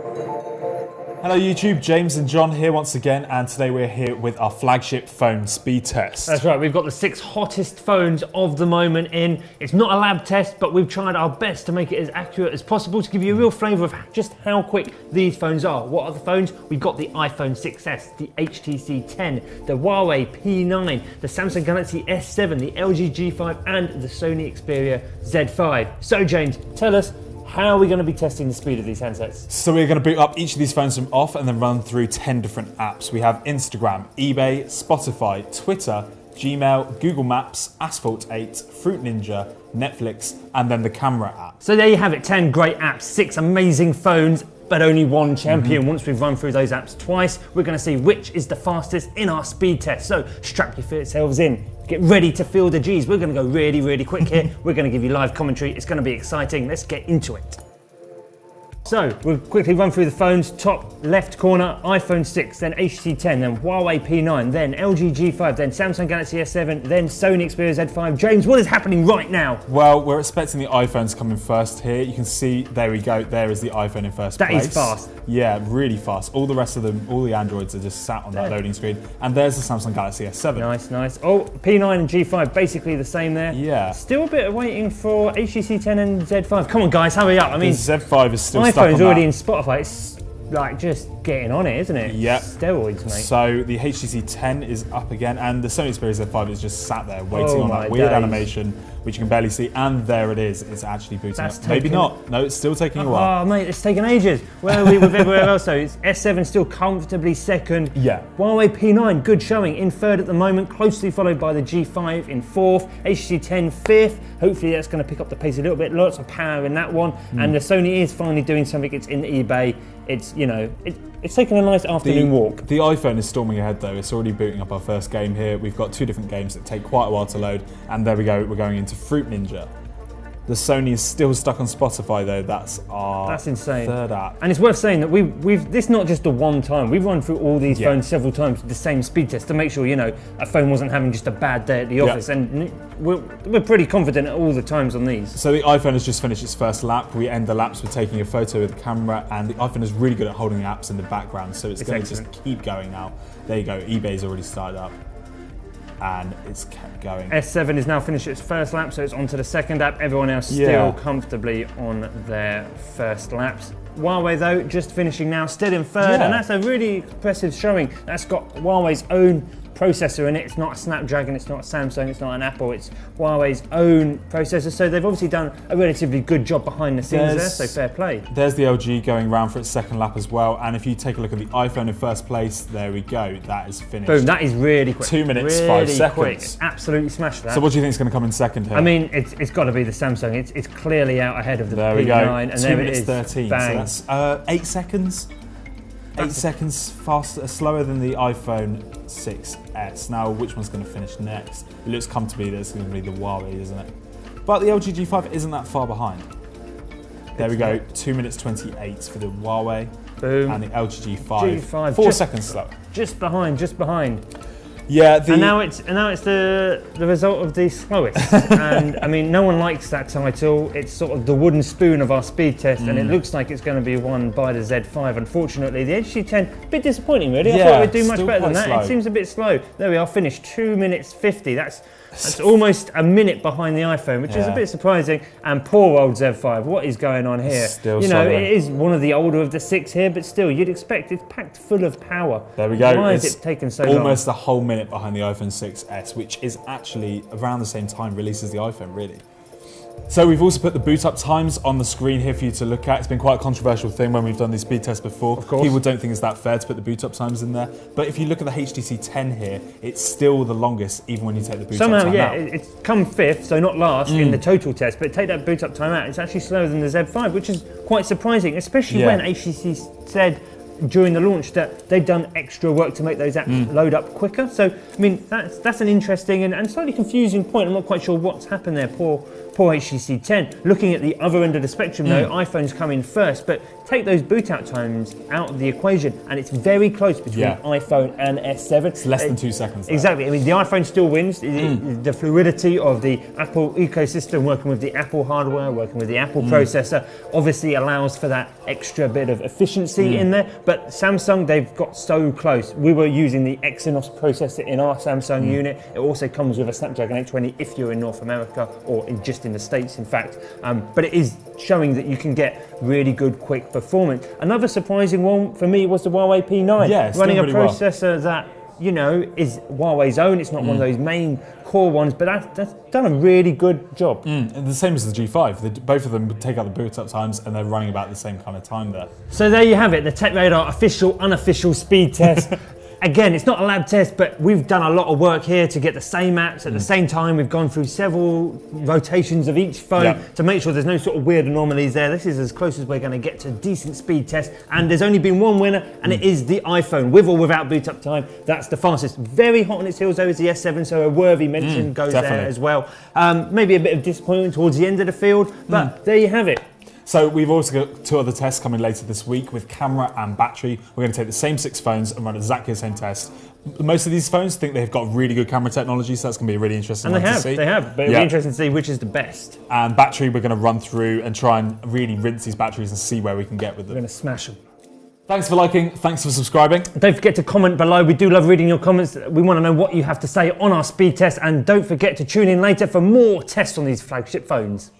Hello YouTube, James and John here once again, and today we're here with our flagship phone speed test. That's right, we've got the 6 hottest phones of the moment in. It's not a lab test, but we've tried our best to make it as accurate as possible to give you a real flavour of just how quick these phones are. What are the phones? We've got the iPhone 6s, the HTC 10, the Huawei P9, the Samsung Galaxy S7, the LG G5 and the Sony Xperia Z5. So James, tell us, how are we going to be testing the speed of these handsets? So we're going to boot up each of these phones from off and then run through 10 different apps. We have Instagram, eBay, Spotify, Twitter, Gmail, Google Maps, Asphalt 8, Fruit Ninja, Netflix, and then the camera app. So there you have it, 10 great apps, 6 amazing phones, but only one champion. Once we've run through those apps twice, we're going to see which is the fastest in our speed test. So strap yourselves in. Get ready to feel the G's. We're going to go really, really quick here. We're going to give you live commentary. It's going to be exciting. Let's get into it. So we'll quickly run through the phones. Top left corner, iPhone 6, then HTC 10, then Huawei P9, then LG G5, then Samsung Galaxy S7, then Sony Xperia Z5. James, what is happening right now? Well, we're expecting the iPhones to come in first here. You can see, there we go, there is the iPhone in first place. That is fast. Yeah, really fast. All the rest of them, all the Androids are just sat on that loading screen. And there's the Samsung Galaxy S7. Nice, nice. Oh, P9 and G5, basically the same there. Yeah. Still a bit of waiting for HTC 10 and Z5. Come on guys, hurry up. I mean, the Z5 is still stuck on iPhone's already that. in Spotify. It's like just getting on it, isn't it? Yep. Steroids, mate. So the HTC 10 is up again, and the Sony Xperia Z5 is just sat there waiting on that weird animation, which you can barely see. And there it is. It's actually booting up. Maybe not. No, it's still taking a while. Oh, mate, it's taking ages. Where are we with everywhere else? So it's S7 still comfortably second. Yeah. Huawei P9, good showing, in third at the moment, closely followed by the G5 in fourth. HTC 10 fifth. Hopefully that's going to pick up the pace a little bit. Lots of power in that one. And the Sony is finally doing something. It's in eBay. It's, you know, it's taking a nice afternoon walk. The iPhone is storming ahead though. It's already booting up our first game here. We've got 2 different games that take quite a while to load. And there we go, we're going into Fruit Ninja. The Sony is still stuck on Spotify though. That's insane. Third app. And it's worth saying that this is not just the one time. We've run through all these phones several times with the same speed test to make sure, you know, a phone wasn't having just a bad day at the office. And we're pretty confident at all the times on these. So the iPhone has just finished its first lap. We end the laps with taking a photo with the camera, and the iPhone is really good at holding the apps in the background. So it's going to just keep going now. There you go. eBay's already started up. And it's kept going. S7 is now finished its first lap, so it's on to the second app. Everyone else still comfortably on their first laps. Huawei though, just finishing now, still in third, and that's a really impressive showing. That's got Huawei's own processor in it. It's not a Snapdragon, it's not a Samsung, it's not an Apple, it's Huawei's own processor. So they've obviously done a relatively good job behind the scenes there, so fair play. There's the LG going round for its second lap as well. And if you take a look at the iPhone in first place, there we go, that is finished. Boom, that is really quick. 2 minutes, really 5 seconds. Quick. Absolutely smashed that. So what do you think is going to come in second here? I mean, it's got to be the Samsung. It's clearly out ahead of the There we P9. go, And 2 there minutes it is. 13. Bang. So that's 8 seconds. 8 seconds faster, slower than the iPhone 6s. Now, which one's going to finish next? It looks comfortably that it's going to be the Huawei, isn't it? But the LG G5 isn't that far behind. There we go, 2 minutes 28 for the Huawei. Boom. And the LG G5, G5 4 seconds slower. Just behind, just behind. Yeah, and now it's the result of the slowest. And I mean, no one likes that title. It's sort of the wooden spoon of our speed test, and it looks like it's going to be won by the Z5. Unfortunately, the HTC 10, a bit disappointing really. I thought we'd do much better than that. Slow. It seems a bit slow. There we are, finished 2 minutes 50. That's almost a minute behind the iPhone, which is a bit surprising. And poor old Z5, what is going on here? Still you know, slower. it is one of the older of the 6 here, but still, you'd expect it's packed full of power. There we go. Why has it taken so long? Almost a whole minute behind the iPhone 6s, which is actually around the same time release as the iPhone, really. So we've also put the boot up times on the screen here for you to look at. It's been quite a controversial thing when we've done these speed tests before. Of course. People don't think it's that fair to put the boot up times in there. But if you look at the HTC 10 here, it's still the longest even when you take the boot up time out. It's come fifth, so not last in the total test, but take that boot up time out, it's actually slower than the Z5, which is quite surprising, especially when HTC said during the launch that they'd done extra work to make those apps load up quicker. So, I mean, that's an interesting and slightly confusing point. I'm not quite sure what's happened there. Poor poor HTC 10. Looking at the other end of the spectrum though, iPhones come in first, but take those boot out times out of the equation and it's very close between iPhone and S7. It's less than 2 seconds. Though. Exactly. I mean, the iPhone still wins. The fluidity of the Apple ecosystem, working with the Apple hardware, working with the Apple processor, obviously allows for that extra bit of efficiency in there. But Samsung, they've got so close. We were using the Exynos processor in our Samsung unit. It also comes with a Snapdragon 820 if you're in North America or just in the States, in fact. But it is showing that you can get really good, quick performance. Another surprising one for me was the Huawei P9. Yeah, it's running a doing really processor that, you know, is Huawei's own. It's not one of those main core ones, but that's done a really good job. And the same as the G5. Both of them take out the boot up times and they're running about the same kind of time there. So there you have it, the Tech Radar official, unofficial speed test. Again, it's not a lab test, but we've done a lot of work here to get the same apps at the same time. We've gone through several rotations of each phone to make sure there's no sort of weird anomalies there. This is as close as we're going to get to a decent speed test. And there's only been one winner, and it is the iPhone. With or without boot up time, that's the fastest. Very hot on its heels, though, is the S7, so a worthy mention goes there as well. Maybe a bit of disappointment towards the end of the field, but there you have it. So we've also got 2 other tests coming later this week with camera and battery. We're going to take the same 6 phones and run exactly the same test. Most of these phones think they've got really good camera technology, so that's going to be a really interesting one to see. They have, but it'll be interesting to see which is the best. And battery, we're going to run through and try and really rinse these batteries and see where we can get with them. We're going to smash them. Thanks for liking, thanks for subscribing. Don't forget to comment below. We do love reading your comments. We want to know what you have to say on our speed test, and don't forget to tune in later for more tests on these flagship phones.